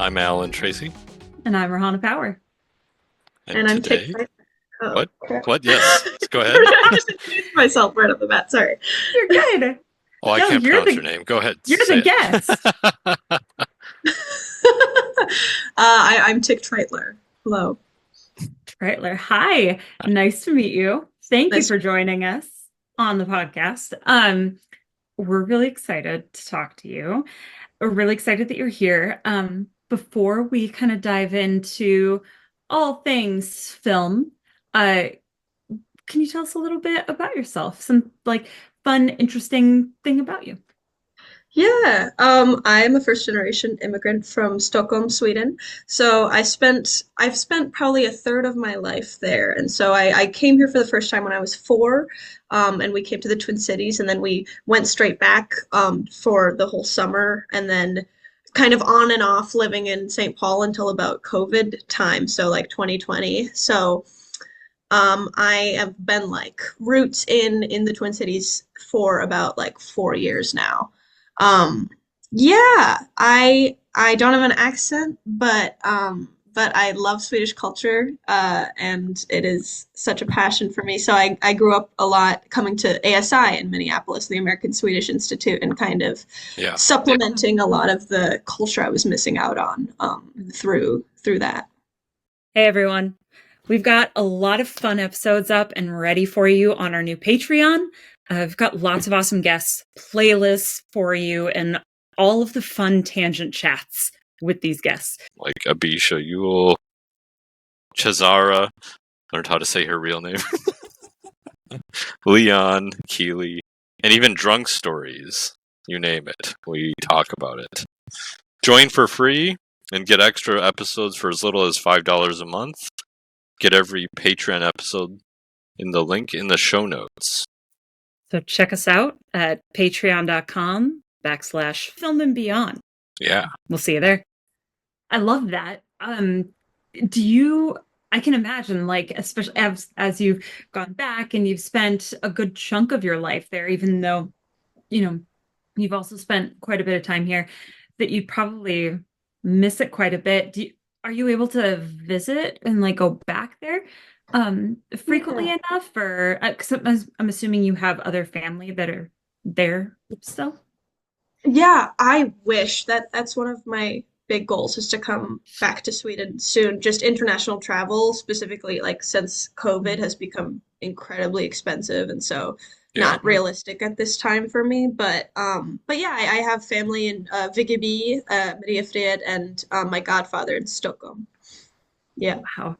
I'm Alan Tracy, And I'm Rahana Power. and And I'm Tic today, Treitler. Oh, what? crap. What? Yes, go ahead. I just introduced myself right off the bat. Sorry. You're good. Oh, I No, can't pronounce your name. Go ahead, you're the say guest. it. I'm Tic Treitler. Hello. Treitler. Hi. Nice to meet you. Thank you Nice. for joining us on the podcast. We're really excited to talk to you. We're really excited that you're here. Before we kind of dive into all things film, uh, can you tell us a little bit about yourself? Some like fun, interesting thing about you. Yeah, I'm a first generation immigrant from Stockholm, Sweden. So I've spent probably a third of my life there. And so I came here for the first time when I was four, and we came to the Twin Cities, and then we went straight back for the whole summer, and then kind of on and off living in St. Paul until about COVID time, so like 2020. So I have been like roots in the Twin Cities for about like 4 years now. Um, yeah, I don't have an accent, but I love Swedish culture, and it is such a passion for me. So I grew up a lot coming to ASI in Minneapolis, the American Swedish Institute, and kind of Yeah, supplementing a lot of the culture I was missing out on through that. Hey everyone. We've got a lot of fun episodes up and ready for you on our new Patreon. I've got lots of awesome guests, playlists for you, and all of the fun tangent chats with these guests. like Abisha Yule, Chazara, learned how to say her real name, Leon, Keely, and even drunk stories. You name it, we talk about it. Join for free and get extra episodes for as little as $5 a month. Get every Patreon episode in the link in the show notes. So check us out at patreon.com/film and beyond. Yeah. We'll see you there. I love that. Do you, I can imagine, like, especially as you've gone back and you've spent a good chunk of your life there, even though, you know, you've also spent quite a bit of time here, that you probably miss it quite a bit. Are you able to visit and like go back there frequently Yeah. enough? Or 'cause I'm assuming you have other family that are there still. Yeah, I wish that that's one of my big goals is to come back to Sweden soon. Just international travel, specifically like since COVID has become incredibly expensive and so Yeah. not realistic at this time for me. But yeah, I have family in Vigeby, Mariefred, and my godfather in Stockholm. Yeah. Wow.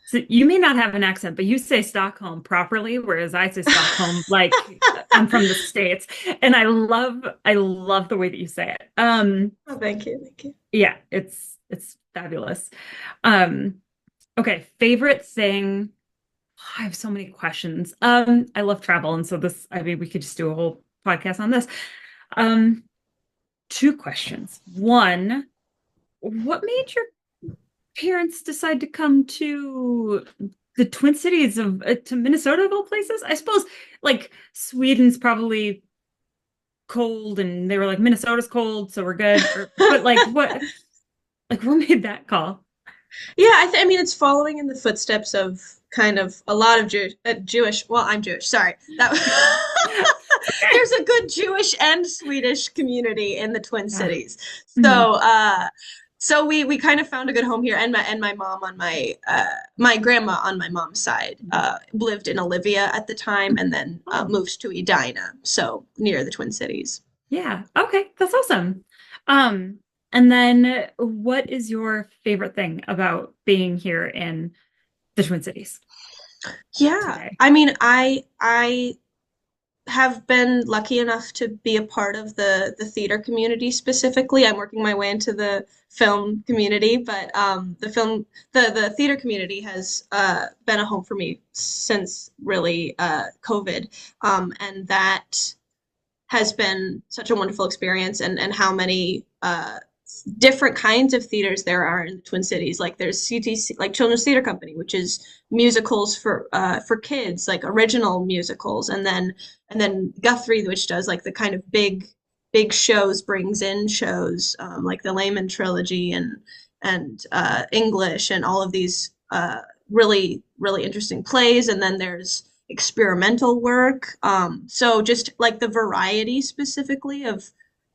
So you may not have an accent, but you say Stockholm properly, whereas I say Stockholm like I'm from the States. And I love the way that you say it. Oh, thank you, thank you. Yeah, it's fabulous. Um, okay, favorite thing. I have so many questions. I love travel, and so I mean, we could just do a whole podcast on this. Um, two questions. One, what made your parents decide to come to the Twin Cities of to Minnesota of all places? I suppose like Sweden's probably cold, and they were like Minnesota's cold, so we're good. But what made that call? Yeah, I mean, it's following in the footsteps of kind of a lot of Jewish. Well, I'm Jewish. Sorry, that Okay. there's a good Jewish and Swedish community in the Twin Yeah. Cities. Mhm. So we kind of found a good home here, and my mom on my grandma on my mom's side lived in Olivia at the time, and then Oh, moved to Edina, so near the Twin Cities. yeah. Okay, that's awesome. Um, and then what is your favorite thing about being here in the Twin Cities Yeah, today? I mean, I have been lucky enough to be a part of the theater community specifically. I'm working my way into the film community, but the theater community has been a home for me since really COVID, and that has been such a wonderful experience, and how many different kinds of theaters there are in the Twin Cities. Like there's CTC, like Children's Theater Company, which is musicals for kids, like original musicals, and then Guthrie, which does like the kind of big big shows brings in shows like the Layman trilogy and English and all of these really really interesting plays, and then there's experimental work. So just like the variety specifically of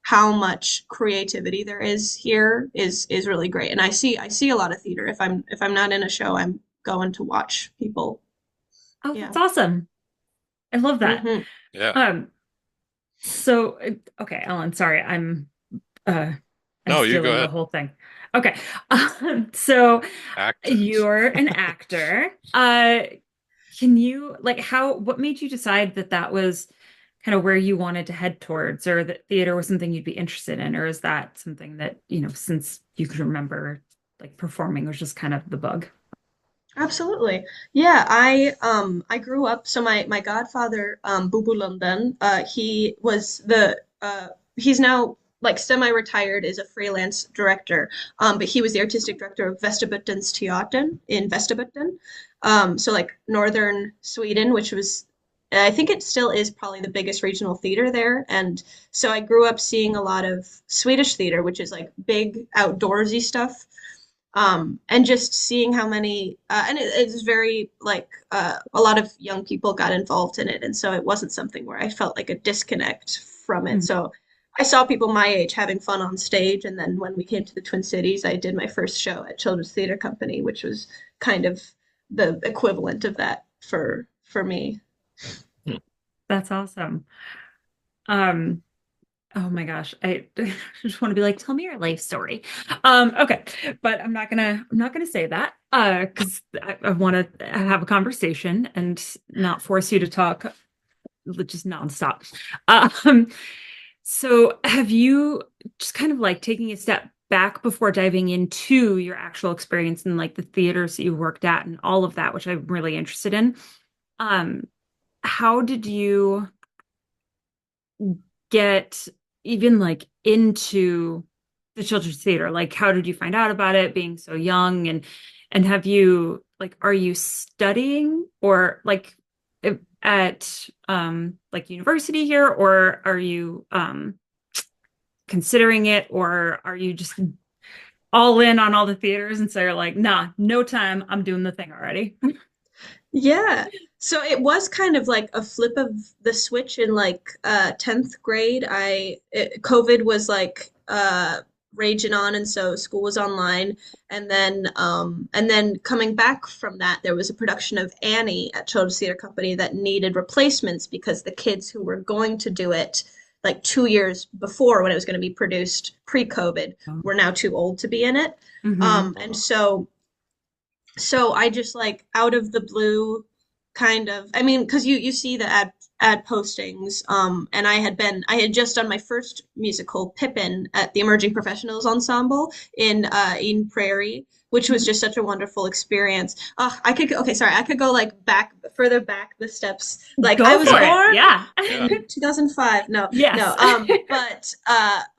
how much creativity there is here is really great. And I see a lot of theater. If I'm not in a show, I'm going to watch people. Oh, Yeah. that's awesome. I love that. Hmm. Yeah. So okay, Ellen, sorry, uh I'm No, you go stealing the ahead. whole thing. Okay. So Actors. you're an actor. Can you like what made you decide that that was kind of where you wanted to head towards, or that theater was something you'd be interested in, or is that something that, since you can remember, like performing was just kind of the bug? Absolutely. Yeah, I grew up, so my godfather, Bubu London, he's now like semi-retired as a freelance director. But he was the artistic director of Västerbotten's Teatern in Västerbotten. So like northern Sweden, which was I think it still is probably the biggest regional theater there. And so I grew up seeing a lot of Swedish theater, which is like big outdoorsy stuff. And just seeing how many and it's very like a lot of young people got involved in it, and so it wasn't something where I felt like a disconnect from it. Mhm. So I saw people my age having fun on stage, and then when we came to the Twin Cities, I did my first show at Children's Theater Company, which was kind of the equivalent of that for me. That's awesome. Um, oh my gosh, I just want to be like, tell me your life story. Okay, but I'm not gonna say that because I want to have a conversation and not force you to talk just nonstop. Um, so have you just kind of like taking a step back before diving into your actual experience in like the theaters that you worked at and all of that, which I'm really interested in. Um, how did you get even like into the children's theater? Like, how did you find out about it being so young? And have you like, are you studying or like at like university here, or are you considering it, or are you just all in on all the theaters and so you're like, nah, no time, I'm doing the thing already? Yeah. So it was kind of like a flip of the switch in like 10th grade. COVID was like raging on, and so school was online, and then coming back from that there was a production of Annie at Children's Theater Company that needed replacements because the kids who were going to do it like 2 years before when it was going to be produced pre-COVID were now too old to be in it. Hmm. And so I just like out of the blue kind of, I mean, because you see the ad postings, and I had just done my first musical Pippin at the Emerging Professionals Ensemble in Eden Prairie, which was just such a wonderful experience. I could go like further back the steps. Like I Go was for it. born Yeah. Yeah. in 2005. No, Yes. no.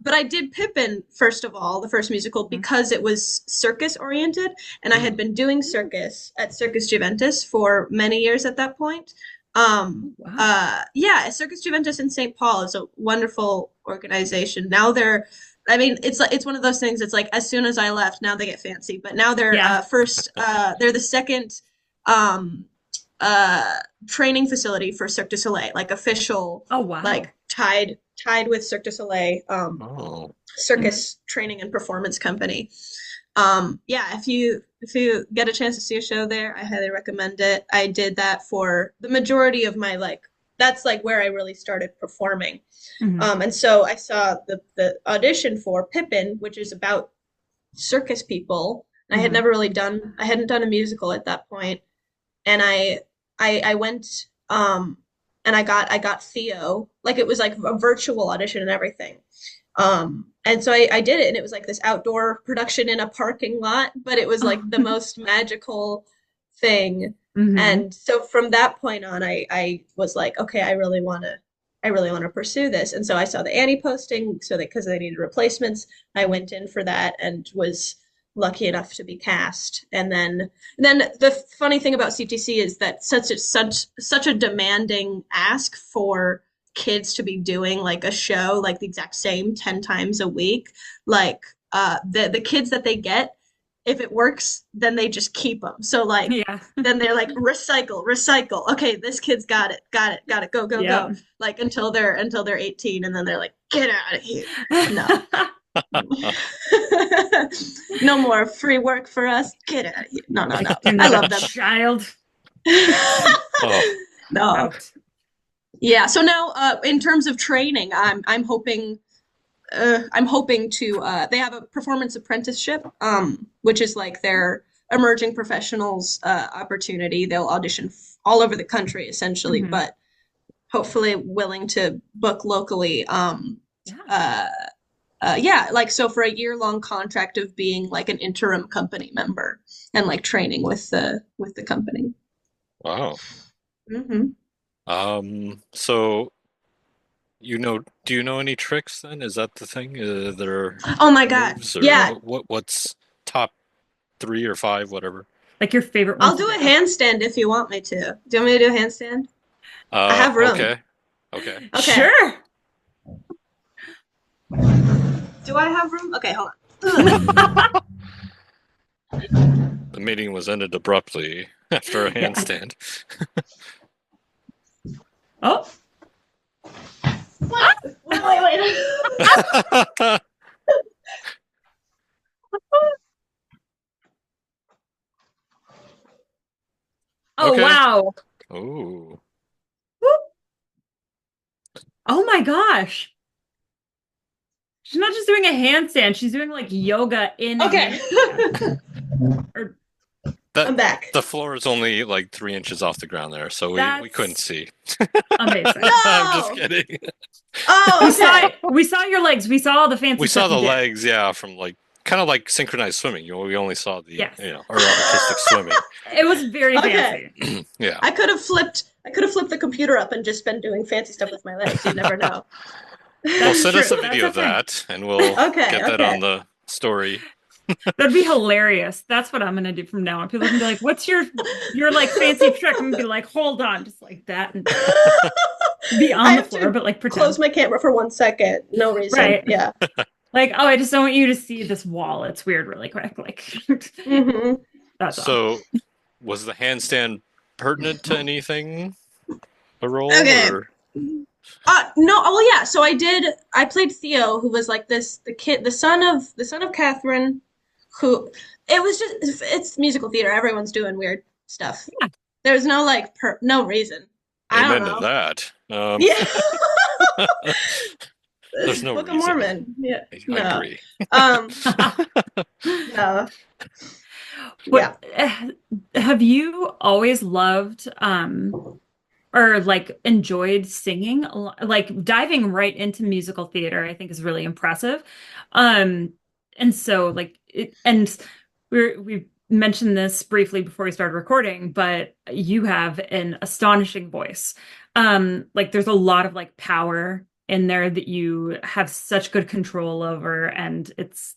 But I did Pippin first of all, the first musical, because it was circus oriented, and I had been doing circus at Circus Juventus for many years at that point. Wow. Yeah, Circus Juventus in St. Paul is a wonderful organization. Now I mean, it's one of those things. It's like as soon as I left, now they get fancy, but now Yeah. they're the second um, uh, training facility for Cirque du Soleil, like official, Oh, wow. like tied with Cirque du Soleil, Oh. Mhm. circus training and performance company. Yeah, if you get a chance to see a show there, I highly recommend it. I did that for the majority of my like that's like where I really started performing. Mhm. And so I saw the audition for Pippin, which is about circus people. Mhm. I hadn't done a musical at that point, and I went and I got Theo. Like it was like a virtual audition and everything. And so I did it, and it was like this outdoor production in a parking lot, but it was Oh. like the most magical thing. Mhm. And so from that point on, I was like, okay, I really want to pursue this. And so I saw the Annie posting, so that because they needed replacements, I went in for that and was lucky enough to be cast. And then the funny thing about CTC is that such a demanding ask for kids to be doing like a show like the exact same 10 times a week, like the kids that they get, if it works, then they just keep them. So like Yeah. then they're like recycle, recycle. Okay, this kid's got it, got it, got it. Go, go, go. Yep. Like until they're 18, and then they're like, get out of here. No. No more free work for us. Get out of here. No, no, no. Like, you're I not a love them. child. Oh, No. Out. Yeah. So now, in terms of training, I'm hoping to they have a performance apprenticeship, which is like their emerging professionals opportunity. They'll audition all over the country essentially, Mhm. but hopefully willing to book locally. Yeah. Yeah, like so for a year-long contract of being like an interim company member and like training with the company. wow. Hmm. So do you know any tricks then? Is that the thing? Their Oh my God. moves or Yeah, what's top three or five, whatever? Like your favorite one I'll to do a do. handstand if you want me to. Do you want me to do a handstand? I have room. Okay. Okay. Okay. Sure. Do I have room? Okay, hold on. The meeting was ended abruptly after a Yeah. handstand. Oh. Wait. Oh, Okay. wow. Ooh. Whoop. Oh my gosh. She's not just doing a handstand, she's doing like yoga in a Okay. handstand. Or That I'm back. the floor is only like 3 inches off the ground there, so we couldn't that's see. amazing. I'm just No. kidding. Oh, okay. We saw your legs. We saw all the fancy We saw stuff the you did. legs, yeah, from like kind of like synchronized swimming. We only saw the Yes. or artistic swimming. It was very Okay. fancy. Yeah. I could have flipped the computer up and just been doing fancy stuff with my legs. You never know. Well, That's send true. us a That's video of okay. that, and we'll Okay, get that on okay. the story. That'd be hilarious. That's what I'm gonna do from now on. People can be like, "What's your like fancy trick?" I'm gonna be like, "Hold on," just like that, and be I on the have floor, to but like close pretend. my camera for 1 second. No reason. Right. Yeah. Like, oh, I just don't want you to see this wall. It's weird, really quick. Like, Hmm. that's all. So, was the handstand pertinent to anything? A role Okay. or No, oh yeah. So I played Theo, who was like the son of Catherine, who it was just it's musical theater. Everyone's doing weird stuff. Yeah. There's no like no reason. I don't amen to know. that? Yeah. There's no Book of reason. Mormon. Yeah. I No. agree. Um, no. Yeah. What have you always loved or like enjoyed singing? Like diving right into musical theater, I think is really impressive. Um and so like and we mentioned this briefly before we started recording, but you have an astonishing voice. Like there's a lot of like power in there that you have such good control over, and it's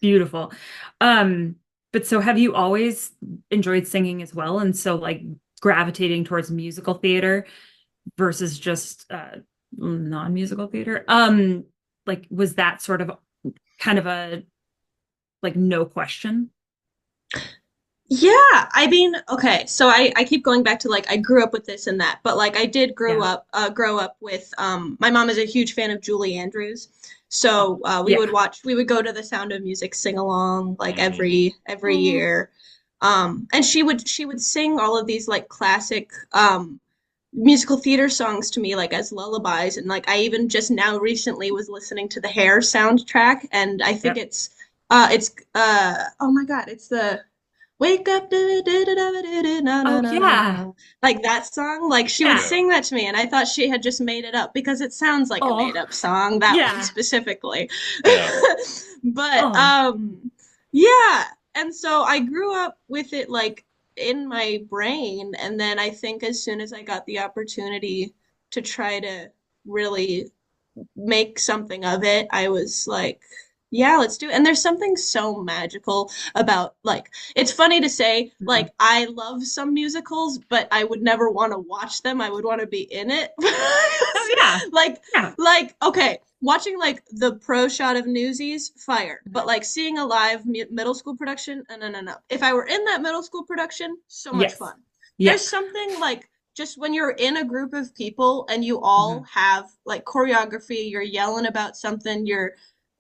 beautiful. Um but so have you always enjoyed singing as well? And so like gravitating towards musical theater versus just non-musical theater. Like was that sort of kind of a like no question? Yeah, I mean, okay, so I keep going back to like I grew up with this and that, but like I did Yeah. grow up with my mom is a huge fan of Julie Andrews. So Yeah. we would go to the Sound of Music sing along like Mm. every Oh, year. And she would sing all of these like classic musical theater songs to me like as lullabies, and like I even just now recently was listening to the Hair soundtrack, and I think yep. it's oh my God, it's the Wake up, na Oh na na na yeah. na. Like that song, like she would Yeah. Yeah. sing that to me, and I thought she had just made it up because it sounds like a made Oh, up song, that one yeah. specifically. Yeah. But Oh, yeah, and so I grew up with it like in my brain, and then I think as soon as I got the opportunity to try to really make something of it, I was like, Yeah, let's do it. And there's something so magical about like it's funny to say Mhm. like I love some musicals, but I would never want to watch them. I would want to be in it. Oh yeah. Like Yeah. okay, watching like the pro shot of Newsies, fire. But Mhm. like seeing a live middle school production, no, no, no, no. If I were in that middle school production, so much Yes. fun. Yeah. There's something like just when you're in a group of people and you all Mhm. have like choreography, you're yelling about something,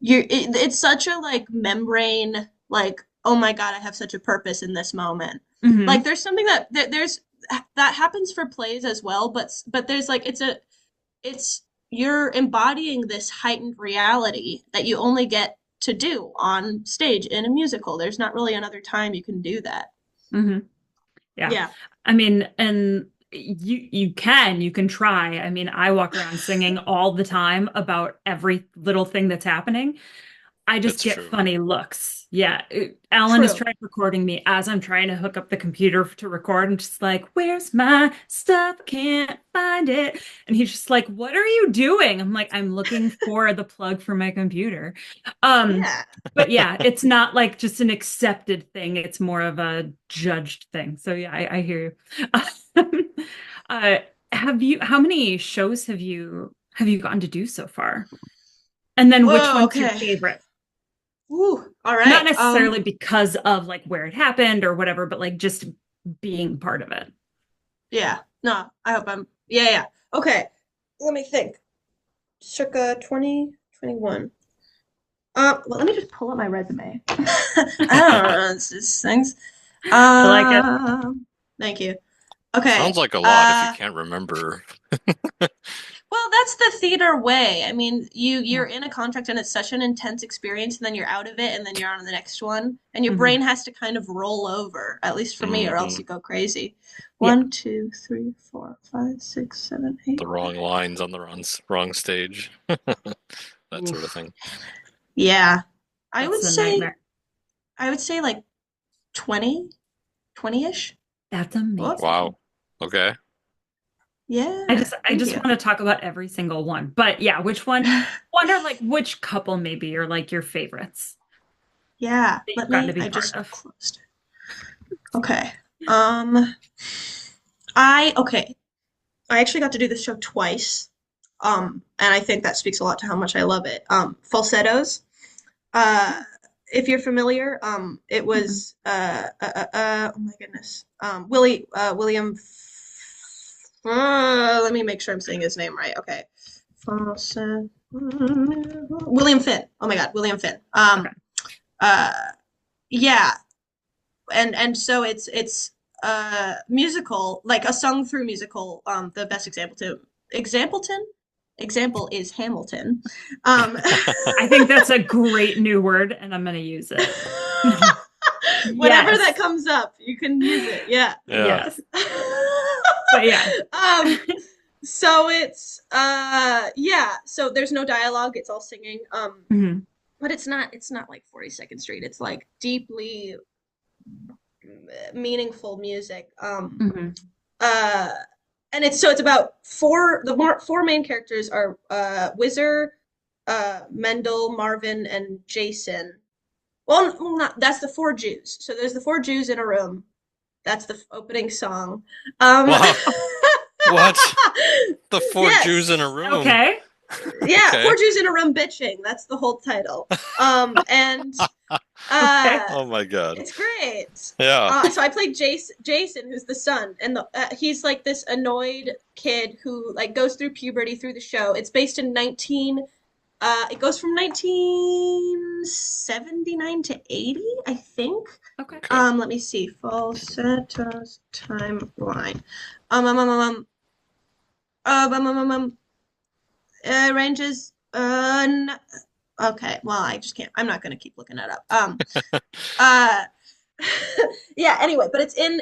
it's such a like membrane like oh my God, I have such a purpose in this moment. Like Mhm. there's something there's that happens for plays as well, but there's like it's you're embodying this heightened reality that you only get to do on stage in a musical. There's not really another time you can do that. Mhm. Yeah. Yeah. I mean, and you can try. I mean, I walk around singing all the time about every little thing that's happening. I just It's get true. funny looks. Yeah. Alan has True. tried recording me as I'm trying to hook up the computer to record and just like, where's my stuff? Can't find it. And he's just like, what are you doing? I'm like, I'm looking for the plug for my computer. Um, Yeah. but yeah, it's not like just an accepted thing. It's more of a judged thing. So yeah, I hear you. Uh, how many shows have you gotten to do so far? And then which Whoa, one's your okay. favorite? Ooh, all Not right. necessarily because of like where it happened or whatever, but like just being part of it. Yeah. No, I hope I'm yeah, yeah. Okay. Let me think. Circa 2021. Well, let me just pull up my resume. I don't know, it's just things. I like it. Thank you. Okay. Sounds like a lot if you can't remember. Well, that's the theater way. I mean, you're Yeah. in a contract and it's such an intense experience, and then you're out of it, and then you're on the next one, and your Hmm. brain has to kind of roll over, at least for me, or else Hmm. you go crazy. Yeah. 1, 2, 3, 4, 5, 6, 7, 8. The wrong lines on the wrong stage. That sort of Oof, thing. Yeah. I would that's a say nightmare. I would say like 20, 20-ish. That's Whoops. amazing. Wow. Okay. I Yeah. just I Thank just you. want to talk about every single one. But yeah, which one? Wonder like which couple maybe are like your favorites Yeah. that you've Let gotten to me be I part just of. closed it. Okay. Um I actually got to do this show twice. And I think that speaks a lot to how much I love it. Falsettos. Uh, if you're familiar, it Mhm. was oh my goodness, let me make sure I'm saying his name right. Okay, Falsetto. William Finn. Oh my God, William Finn. Okay. Uh, yeah, and so it's musical, like a sung through musical. The best example is Hamilton. Um, I think that's a great new word and I'm going to use it. whatever that Yes. comes up, you can use it. Yeah. Yeah. Yes. But yeah. um, so it's yeah. So there's no dialogue. It's all singing. Mhm. But it's not like 42nd Street. It's like deeply meaningful music. Mhm. Uh, and it's about four main characters are Whizzer, Mendel, Marvin, and Jason. Well, not that's the four Jews. So there's the four Jews in a room. That's the opening song. Um, Wow. What? The four Jews yes, in a room. Okay. yeah, Okay. four Jews in a room bitching. That's the whole title. And Okay. uh, Oh my God. it's great. Yeah. So I played Jason, who's the son, and he's like this annoyed kid who like goes through puberty through the show. It's based in 19. It goes from 1979 to 80, I think. Okay. Okay. Let me see. Falsettos timeline. Um, um, um, um, um, ranges. Okay. Well, I just can't. I'm not gonna keep looking it up. Uh, yeah. Anyway, but it's in.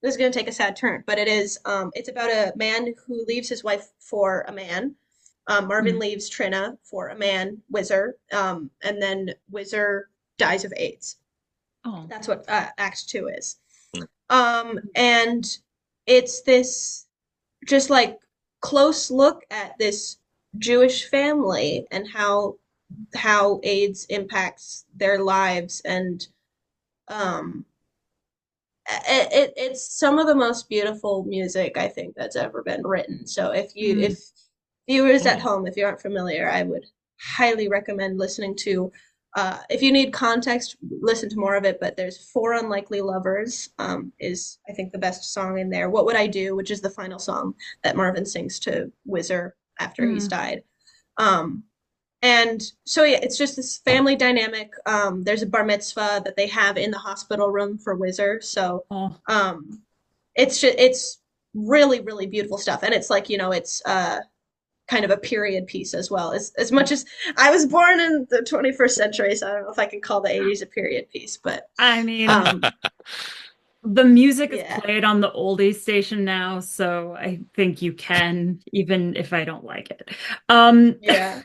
This is gonna take a sad turn, but it is. It's about a man who leaves his wife for a man. Marvin Mhm. leaves Trina for a man, Whizzer. And then Whizzer dies of AIDS. Oh. That's what Act Two is. Mm. And it's this just like close look at this Jewish family and how how AIDS impacts their lives, and um, it's some of the most beautiful music I think that's ever been written. So Mm. if viewers at Hmm. home, if you aren't familiar, I would highly recommend listening to. If you need context, listen to more of it. But there's Four Unlikely Lovers, is I think the best song in there. What Would I Do, which is the final song that Marvin sings to Whizzer after he's Mm. died. Um, and so yeah, it's just this family dynamic. There's a bar mitzvah that they have in the hospital room for Whizzer. So Oh, um, it's really really beautiful stuff, and it's like it's kind of a period piece as well. As much as I was born in the 21st century, so I don't know if I can call the 80s a period piece, but I mean, um, the music is yeah, played on the oldies station now, so I think you can, even if I don't like it. Um, yeah,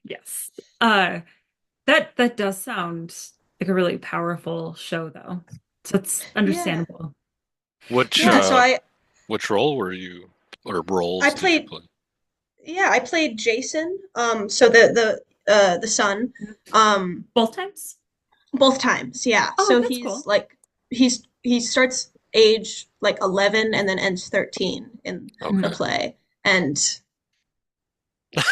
yes. Uh, that does sound like a really powerful show, though. So it's yeah, understandable. Which yeah. So which role were you, or I roles did you played play? yeah I played Jason. So the son. Both times? Both times, yeah. Oh, So that's he's cool. like he starts age like 11 and then ends 13 in the Okay. Mhm. play. And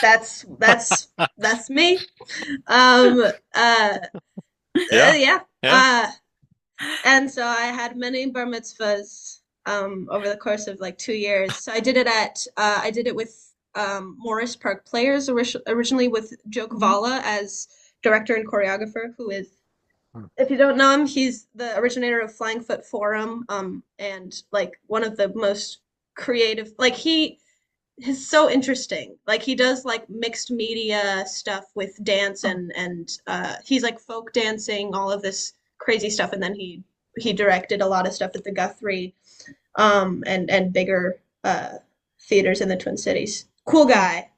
that's me. Um uh, Yeah. yeah. Yeah. Uh and so I had many bar mitzvahs over the course of like 2 years. So I did it with Morris Park Players originally with Joe Mhm. Cavallo as director and choreographer, who is, Hmm. if you don't know him, he's the originator of Flying Foot Forum, and like one of the most creative. Like he is so interesting. Like he does like mixed media stuff with dance, Oh, and he's like folk dancing, all of this crazy stuff, and then he directed a lot of stuff at the Guthrie, and bigger theaters in the Twin Cities. Cool oh. guy.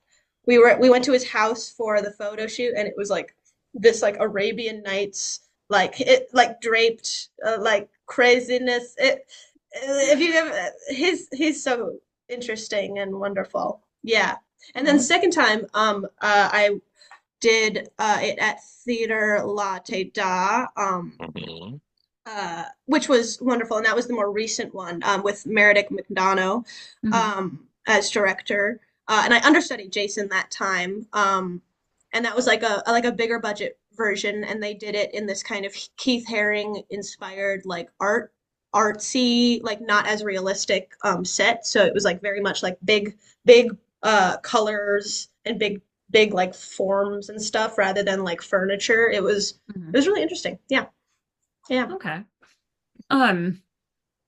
We went to his house for the photo shoot, and it was like this like Arabian Nights, like it like draped like craziness. It if you have he's so interesting and wonderful. Yeah. And then Oh. second time, I did it at Theater Latte Da, Mhm. which was wonderful, and that was the more recent one, with Meredith McDonough Mhm. as director, and I understudied Jason that time, and that was like a bigger budget version, and they did it in this kind of Keith Haring inspired like artsy, like not as realistic set, so it was like very much like big colors and big like forms and stuff rather than like furniture. It Mhm. was really interesting. Yeah, yeah. Okay. Um,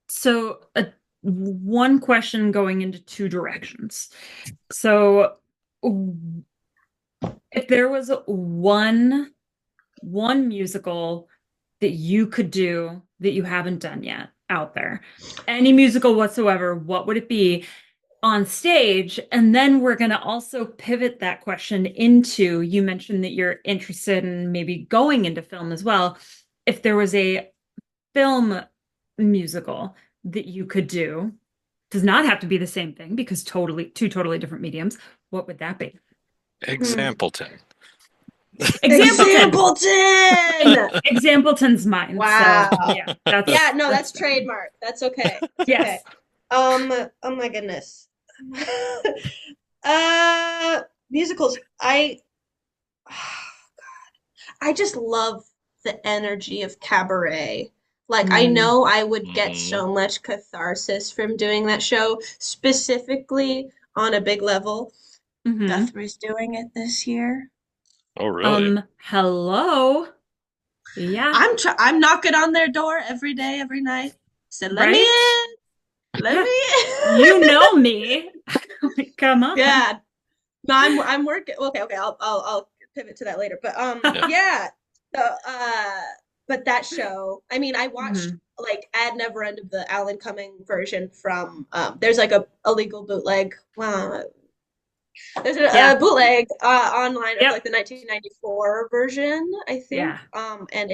so one question going into two directions. So if there was one musical that you could do that you haven't done yet out there, any musical whatsoever, what would it be on stage? And then we're going to also pivot that question into, you mentioned that you're interested in maybe going into film as well. If there was a film musical that you could do, does not have to be the same thing because two totally different mediums, what would that be? Hmm. Exampleton. Exampleton. Exampleton! Exampleton's mine. So Wow. yeah, Yeah, no, that's that's fine. trademark. That's okay. That's okay. Yes. Oh my goodness. Musicals. I just love the energy of cabaret. Like I Mm, know I would get Hmm. so much catharsis from doing that show, specifically on a big level. hmm. Guthrie's doing it this year. Oh, really? Hello. Yeah, I'm knocking on their door every day, every night. Said, "Let me right? in. Let me You in." know me. Come on. Yeah. No, I'm working. Okay, okay. I'll pivot to that later. But Yeah. yeah. So but that show. I mean, I watched Mhm. like Ad Never End of the Alan Cumming version from. There's like a illegal bootleg. There's Yeah. a bootleg online of Yep. like the 1994 version, I think. Yeah. And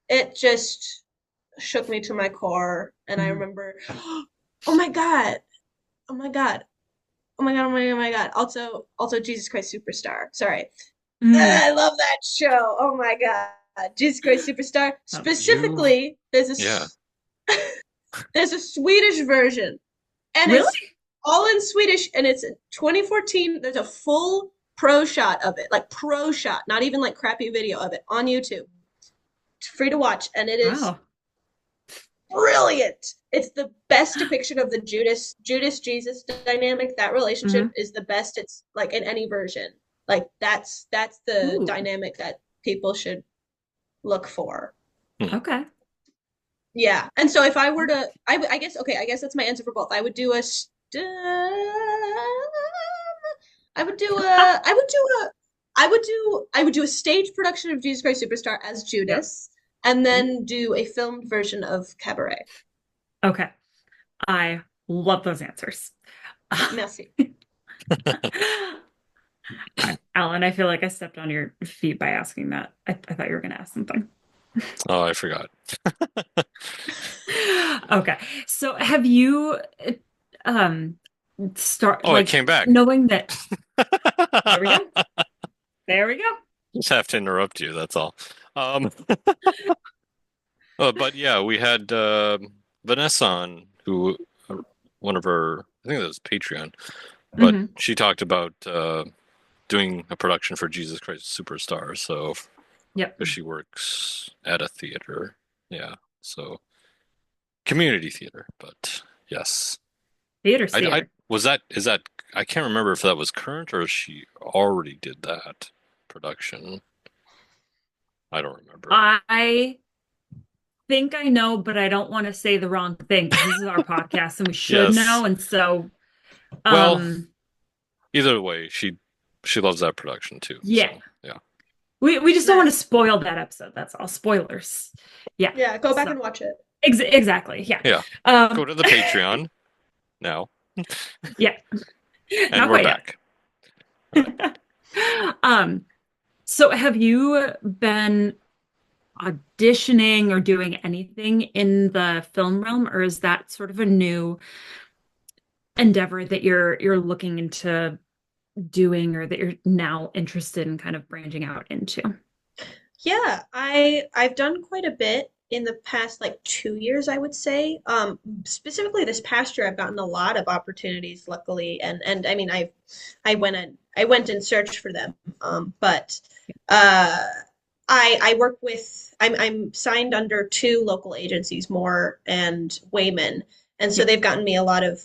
it just shook me to my core. And I Mhm. remember, oh my God, oh my God, oh my God, oh my God, oh my God. Also Jesus Christ Superstar. Sorry. Mm. I love that show. Oh my God. Jesus Christ Superstar. Oh, Specifically, Yeah. there's a Swedish version, and really? it's all in Swedish, and it's 2014. There's a full pro shot of it, like pro shot, not even like crappy video of it on YouTube. It's free to watch, and it is Wow. brilliant. It's the best depiction of the Judas Jesus dynamic. That relationship Hmm. is the best it's like in any version. Like that's the Ooh. dynamic that people should look for. Okay. Yeah. And so if I were to I guess okay, I guess that's my answer for both. I would do a I would do a I would do a I would do a stage production of Jesus Christ Superstar as Yep. Judas and then do a filmed version of Cabaret. Okay. I love those answers. Merci. Alan, I feel like I stepped on your feet by asking that. I thought you were going to ask something. Oh, I forgot. Okay. So have you um start Oh, it like came back. knowing that there we go. There we go. Just have to interrupt you. That's all. But yeah, we had Vanessa on, who one of her, I think that was Patreon, but Hmm. she talked about doing a production for Jesus Christ Superstar. So Yep. she works at a theater, yeah. So community theater, but yes, Theater's I theater. is that I can't remember if that was current or she already did that production. I don't remember. I think I know, but I don't want to say the wrong thing because this is our podcast and we should Yes. know. And so, Well, um, either way, she loves that production too. yeah, So yeah. we just don't want to Nice. spoil that episode. That's all. Spoilers. Yeah. Yeah, go back So and watch it. exactly. Yeah. Yeah. Go Um, to the Patreon now. yeah. And Not we're quite back. yet. Um, so have you been auditioning or doing anything in the film realm, or is that sort of a new endeavor that you're looking into doing or that you're now interested in kind of branching out into? Yeah, I've done quite a bit in the past like 2 years, I would say. Specifically this past year, I've gotten a lot of opportunities, luckily, and I mean, I went and searched for them. But uh, I work with I'm signed under two local agencies, Moore and Wayman, and so Yep. they've gotten me a lot of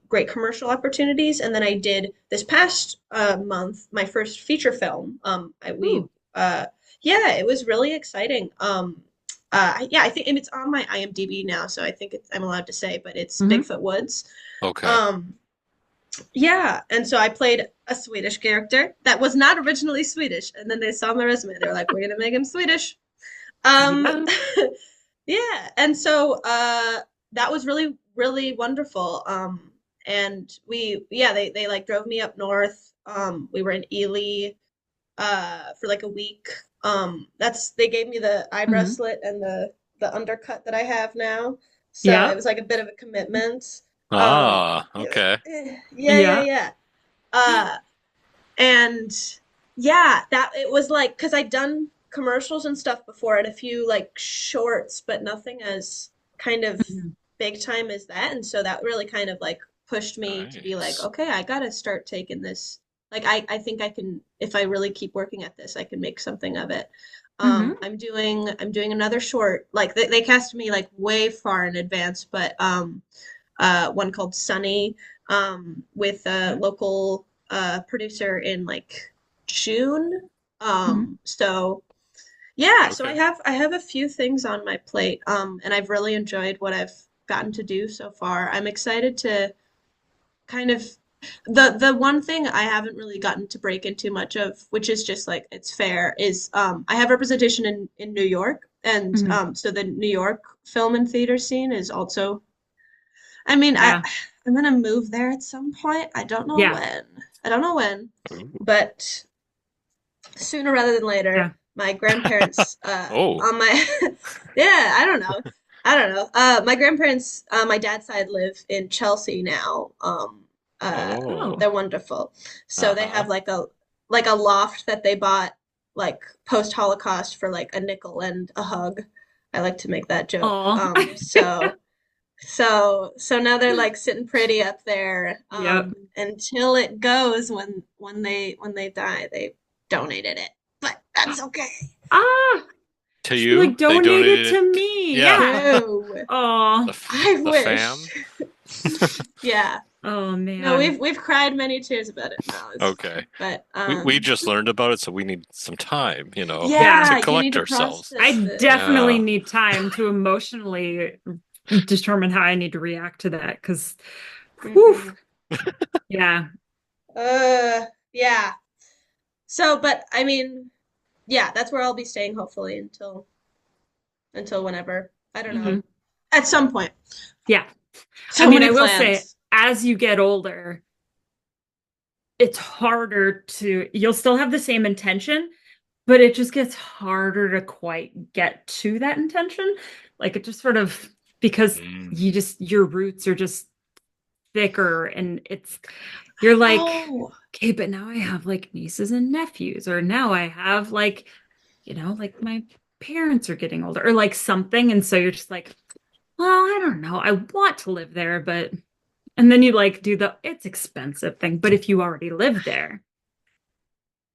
great commercial opportunities. And then I did this past month my first feature film. We Ooh. yeah, it was really exciting. Yeah, I think and it's on my IMDb now, so I think I'm allowed to say, but it's Hmm. Bigfoot Woods. Okay. Um, yeah, and so I played a Swedish character that was not originally Swedish, and then they saw my resume. They were like, "We're gonna make him Swedish." Um, Yeah. yeah, and so that was really, really wonderful. And yeah, they like drove me up north. We were in Ely for like a week. They gave me the eyebrow Hmm. slit and the undercut that I have now. So it Yeah. was like a bit of a commitment. Yeah, Okay. yeah, yeah, Yeah. yeah. Uh, and yeah, that it was like because I'd done commercials and stuff before and a few like shorts, but nothing as kind of Mhm. big time as that. And so that really kind of like pushed me to be like, Nice. okay, I gotta start taking this. Like I think I can if I really keep working at this, I can make something of it. Hmm. I'm doing another short. Like they cast me like way far in advance, but one called Sunny, with a local producer in like June. Hmm. So yeah, so Okay. I have a few things on my plate, and I've really enjoyed what I've gotten to do so far. I'm excited to kind of the one thing I haven't really gotten to break into much of, which is just like it's fair, is I have representation in New York, and Hmm. so the New York film and theater scene is also I mean, Yeah. I'm gonna move there at some point. I don't know Yeah. when. I don't know when, Ooh. but sooner rather than later. Yeah. My grandparents, Oh. on my, yeah, I don't know. I don't know. My grandparents, my dad's side live in Chelsea now. Oh. They're wonderful. So they Uh-huh. have like a loft that they bought like post-Holocaust for like a nickel and a hug. I like to make that joke. Oh. So now they're like sitting pretty up there Yep. until it goes when they die. They donated it, but that's okay. Ah, To she you, like they donated donated to it. me. Yeah, Yeah. No, Oh. I the fam. wish. Yeah. Oh No, man. we've cried many tears about it. No, it's Okay, fine. But we just learned about it, so we need some time, Yeah. to yeah, you need collect to ourselves. process I it. definitely Yeah. need time to emotionally determine how I need to react to that because, Hmm. yeah. Yeah. So, but I mean, yeah, that's where I'll be staying hopefully until whenever. I don't know. Mhm. At some point. Yeah. I So mean, I many will say, plans. as you get older, it's harder to, you'll still have the same intention, but it just gets harder to quite get to that intention. Like it just sort of, because Mm. you just, your roots are just thicker and you're like, Oh, okay, but now I have like nieces and nephews, or now I have like, like my parents are getting older or like something. And so you're just like, well, I don't know. I want to live there, but, and then you like do it's expensive thing. But if you already live there,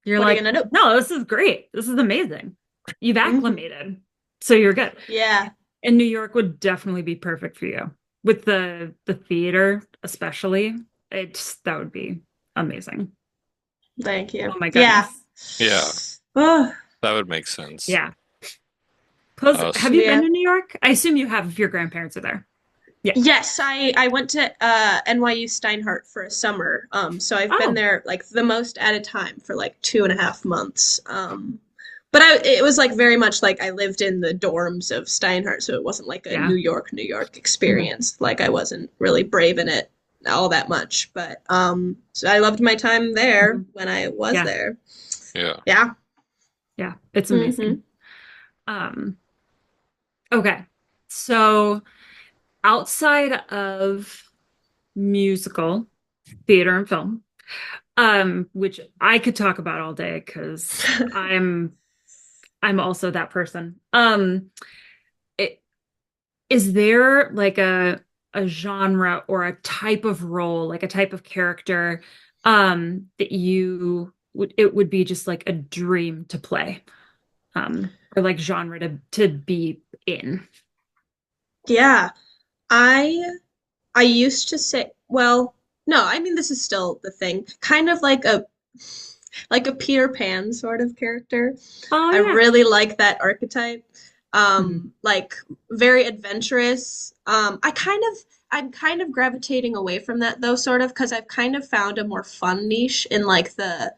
you're what are you like, gonna do? no, this is great. This is amazing. You've Hmm. acclimated. So you're good. Yeah. And New York would definitely be perfect for you. With the theater, especially. That would be amazing. Thank Oh you. my Yeah. goodness. Yeah, Oh, that would make sense. Yeah. Plus, S- have you been yeah. to New York? I assume you have if your grandparents are there. Yeah. Yes, I went to NYU Steinhardt for a summer. So I've been Oh, there like the most at a time for like 2.5 months. But it was like very much like I lived in the dorms of Steinhardt, so it wasn't like a yeah. New York Mhm. experience. Like I wasn't really braving it all that much. But so I loved my time there Mhm. when I was Yeah. there. yeah. Yeah. Yeah. It's Hmm. amazing. Um, okay. So outside of musical, theater and film, which I could talk about all day because I'm also that person. It, is there like a genre or a type of role, like a type of character, that it would be just like a dream to play, or like genre to be in? Yeah. I I used to say, well, no, I mean this is still the thing. Kind of like a Peter Pan sort of character. Oh I yeah. really like that archetype. Mhm. Like very adventurous. I'm kind of gravitating away from that though, sort of, because I've kind of found a more fun niche in like the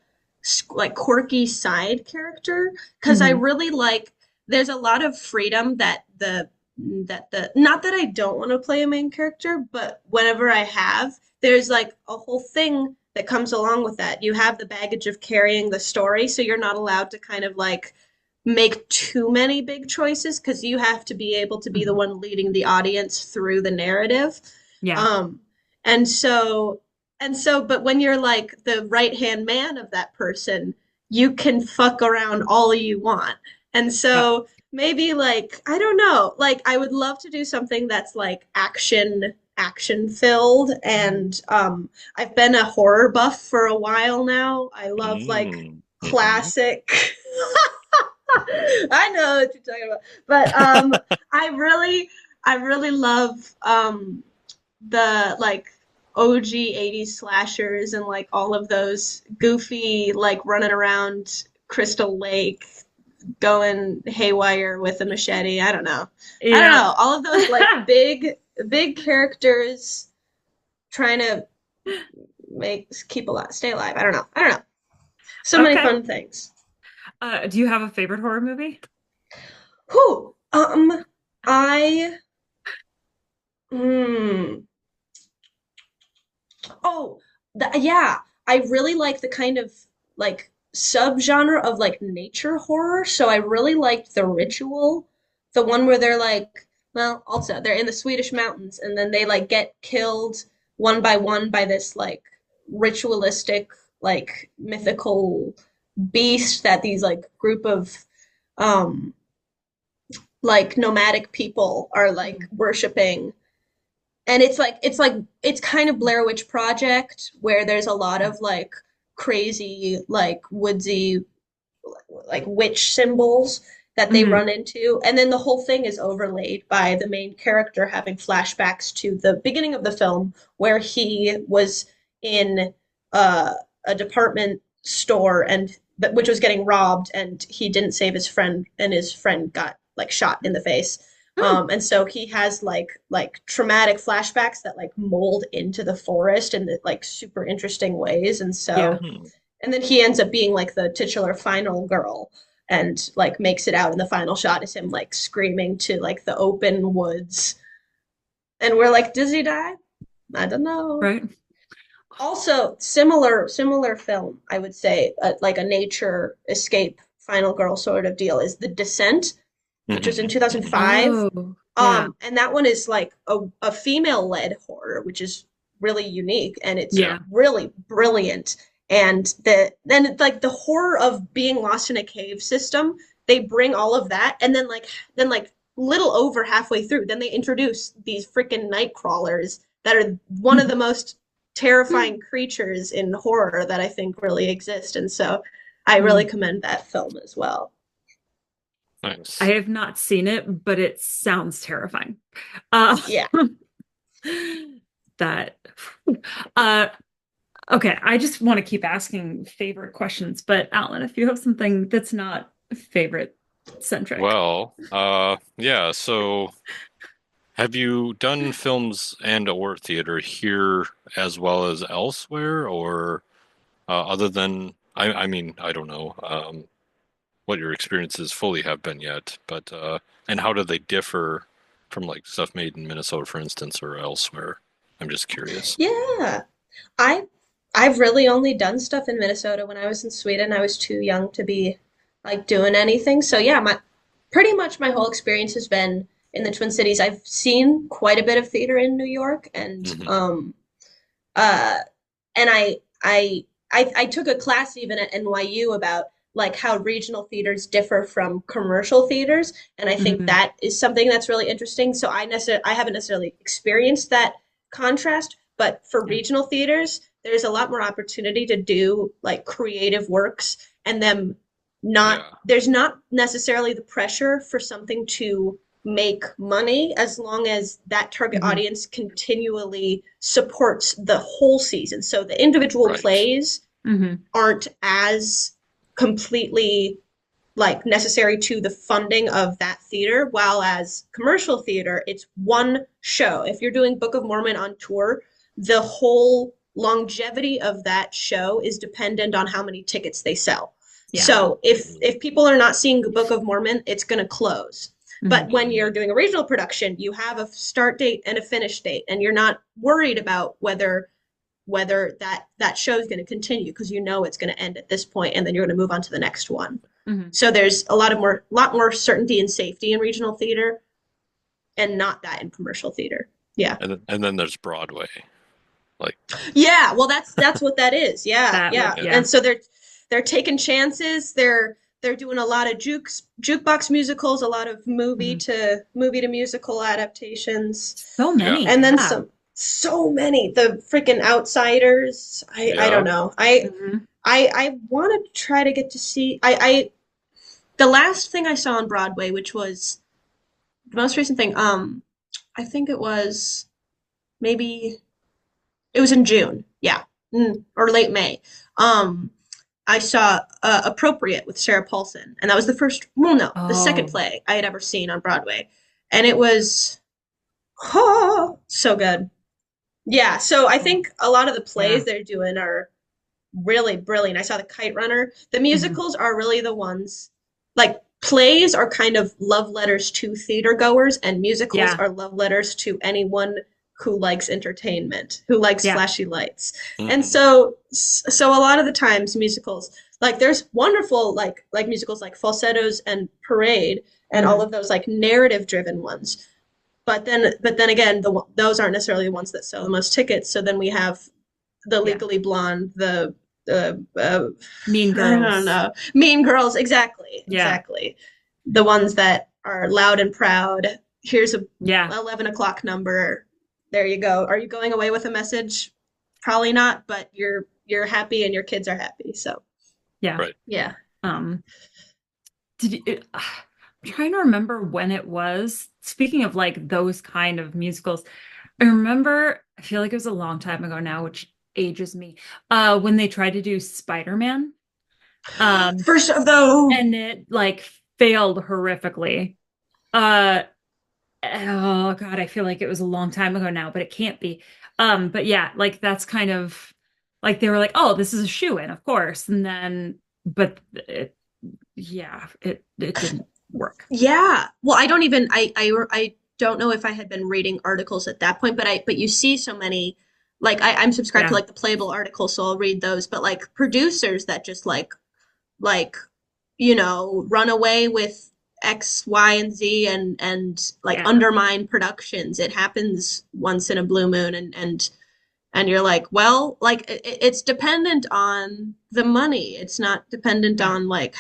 like quirky side character. Because I Mhm. really like there's a lot of freedom that the not that I don't want to play a main character, but whenever I have, there's like a whole thing that comes along with that. You have the baggage of carrying the story, so you're not allowed to kind of like make too many big choices because you have to be able to be the Mhm. one leading the audience through the narrative. Yeah. Um, and so but when you're like the right hand man of that person, you can fuck around all you want. And Yep. so maybe like I don't know, like I would love to do something that's like action filled and I've been a horror buff for a while now. I love like Mm. Hmm. classic I know what you're talking about. But I really love the like OG 80s slashers and like all of those goofy like running around Crystal Lake going haywire with a machete. I don't know. I don't Yep. know. All of those like big characters trying to keep alive, stay alive. I don't know. I don't know. So many Okay. fun things. Do you have a favorite horror movie? Who? I hmm. Oh, yeah. I really like the kind of like subgenre of like nature horror. So I really liked The Ritual, the one where they're like, well, also they're in the Swedish mountains and then they like get killed one by this like ritualistic, like mythical beast that these like group of um like nomadic people are like worshiping. And it's kind of Blair Witch Project where there's a lot of like crazy like woodsy like witch symbols that they Mhm. run into. And then the whole thing is overlaid by the main character having flashbacks to the beginning of the film where he was in uh, a department store and which was getting robbed and he didn't save his friend and his friend got like shot in the face. Mm. And so he has like traumatic flashbacks that like mold into the forest in the, like super interesting ways. And Yeah. so and then he ends up being like the titular final girl and like makes it out in the final shot is him like screaming to like the open woods. And we're like, does he die? I don't know. Right. Also, similar film, I would say, like a nature escape final girl sort of deal is The Descent, which was in 2005. Oh, yeah. And that one is like a female-led horror, which is really unique and it's Yeah. really brilliant. And then like the horror of being lost in a cave system, they bring all of that, and then like little over halfway through, then they introduce these freaking night crawlers that are one of the most terrifying creatures in horror that I think really exist. And so I really Mm. commend that film as well. Nice. I have not seen it, but it sounds terrifying. Uh, Yeah. that uh okay, I just want to keep asking favorite questions, but Alan, if you have something that's not favorite centric. Well, yeah, so have you done films and or theater here as well as elsewhere, or other than, I mean, I don't know what your experiences fully have been yet, but and how do they differ from like stuff made in Minnesota, for instance, or elsewhere? I'm just curious. Yeah. I I've really only done stuff in Minnesota. When I was in Sweden, I was too young to be like doing anything. So yeah, my pretty much my whole experience has been in the Twin Cities. I've seen quite a bit of theater in New York Hmm. uh and I took a class even at NYU about like how regional theaters differ from commercial theaters, and I think Mhm. that is something that's really interesting. So I haven't necessarily experienced that contrast, but for Yeah. regional theaters, there's a lot more opportunity to do like creative works and them not Yeah. there's not necessarily the pressure for something to make money as long as that target Mhm. audience continually supports the whole season. So the individual Right. plays Mhm. aren't as completely like necessary to the funding of that theater, while as commercial theater, it's one show. If you're doing Book of Mormon on tour, the whole longevity of that show is dependent on how many tickets they sell. Yeah. So if people are not seeing the Book of Mormon, it's going to close. But Mhm. when Mhm. you're doing a regional production, you have a start date and a finish date, and you're not worried about whether that show is going to continue because you know it's going to end at this point, and then you're going to move on to the next one. Mhm. So there's a lot more certainty and safety in regional theater, and not that in commercial theater. Yeah. And then there's Broadway. Like, Yeah, well that's what that is. Yeah, That would, yeah. yeah. yeah. And so they're taking chances. They're doing a lot of jukebox musicals, a lot of Mhm. movie to musical adaptations, So Yeah. many, and then yeah. some so many. The freaking Outsiders. I don't Yeah. know. Mhm. I want to try to get to see I the last thing I saw on Broadway, which was the most recent thing, I think it was maybe it was in June, yeah, or late May. Um, I saw Appropriate with Sarah Paulson, and that was the first, well, no, the second Oh, play I had ever seen on Broadway, and it was oh, so good. Yeah, so I oh, think a lot of the yeah. plays they're doing are really brilliant. I saw The Kite Runner. The Mhm. musicals are really the ones, like plays are kind of love letters to theater goers, and musicals Yeah. are love letters to anyone who likes entertainment, who likes Yeah. flashy lights. And Hmm. so a lot of the times musicals, like there's wonderful like musicals like Falsettos and Parade and all Mhm. of those like narrative driven ones. But then again, those aren't necessarily the ones that sell the most tickets. So then we have the Yeah. Legally Blonde, the Mean I Girls. don't know. Mean Girls, exactly. Yeah. Exactly. The ones that are loud and proud. Here's a Yeah. 11 o'clock number. There you go. Are you going away with a message? Probably not, but you're happy and your kids are happy. So Yeah. Right. yeah. Did you, I'm trying to remember when it was. Speaking of like those kind of musicals, I remember, I feel like it was a long time ago now, which ages me, when they tried to do Spider-Man. First of though. And it like failed horrifically. Uh, oh God, I feel like it was a long time ago now, but it can't be. But yeah, like that's kind of like they were like, oh, this is a shoe-in, of course. And then, but it didn't work. Yeah. Well, I don't even I don't know if I had been reading articles at that point, but you see so many like I'm subscribed to Yeah. like the Playable articles, so I'll read those. But like producers that just like run away with X, Y, and Z and like Yeah. undermine productions. It happens once in a blue moon and you're like, well, like it's dependent on the money. It's not dependent Yeah. on like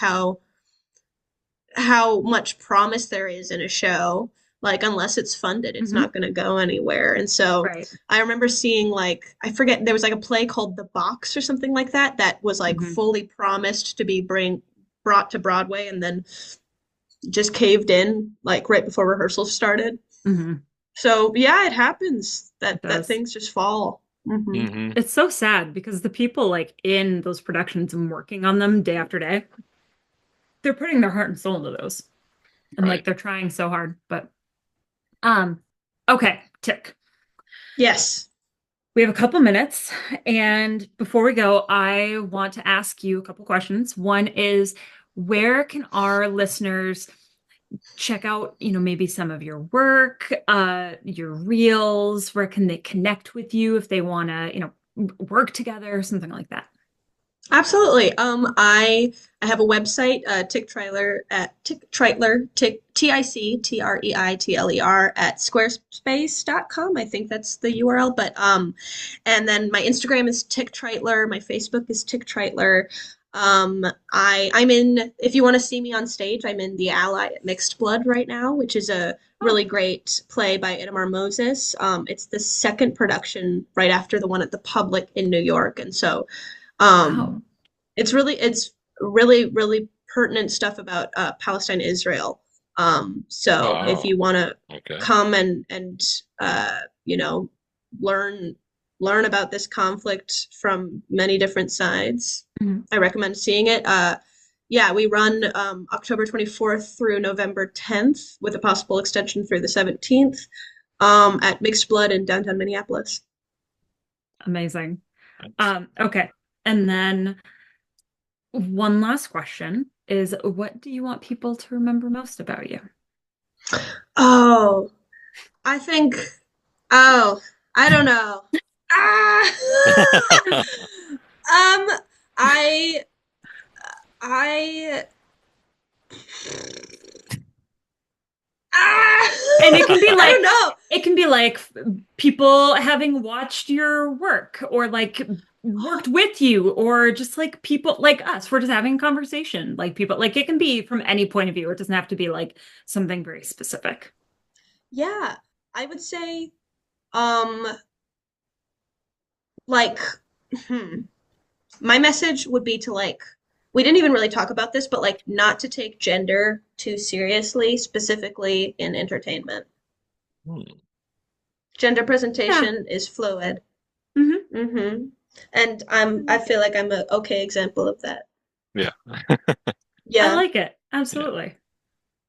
how much promise there is in a show. Like, unless it's funded, it's Mhm. not going to go anywhere. And so Right. I remember seeing, like, I forget, there was like a play called The Box or something like that, that was like Mhm. fully promised to be brought to Broadway and then just caved in, like, right before rehearsals started. Mhm. So, yeah, it happens It that does. things just fall. Mm-hmm. It's so sad because the people like in those productions and working on them day after day, they're putting their heart and soul into those. And like Right. they're trying so hard. But okay, Tick. Yes. We have a couple minutes, and before we go, I want to ask you a couple questions. One is, where can our listeners check out, maybe some of your work, your reels? Where can they connect with you if they want to, work together, something like that? Absolutely. I have a website, Tic Treitler at Tic Treitler, Tictreitler at squarespace.com. I think that's the URL. But and then my Instagram is Tic Treitler. My Facebook is Tic Treitler. I'm in, if you want to see me on stage, I'm in The Ally at Mixed Blood right now, which is a really great play by Itamar Moses. It's the second production right after the one at the Public in New York. And so Wow. it's really pertinent stuff about Palestine, Israel. So if Wow. you want to Okay. come and you know learn about this conflict from many different sides, Mhm. I recommend seeing it. Yeah, we run October 24th through November 10th with a possible extension through the 17th at Mixed Blood in downtown Minneapolis. Amazing. Okay. And then one last question is, what do you want people to remember most about you? Oh, I think, oh, I don't know. Ah! Um, I, I, And it can be I like, don't know. people having watched your work or like worked with you, or just like people like us. We're just having a conversation. Like people, like it can be from any point of view. It doesn't have to be like something very specific. Yeah, I would say, um, like, hmm, my message would be to like, we didn't even really talk about this, but like, not to take gender too seriously, specifically in entertainment. Hmm. Gender Yeah. presentation is fluid. hmm Mm-hmm. And I feel like I'm a okay example of that. Yeah. I Yeah, like it. Absolutely.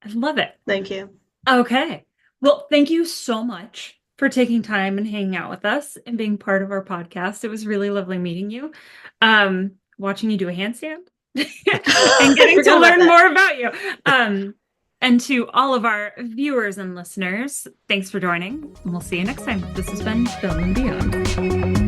I love it. thank you. Okay. Well, thank you so much for taking time and hanging out with us and being part of our podcast. It was really lovely meeting you. Watching you do a handstand and I getting to forgot about learn that. more about you. And to all of our viewers and listeners, thanks for joining. And we'll see you next time. This has been Film and Beyond.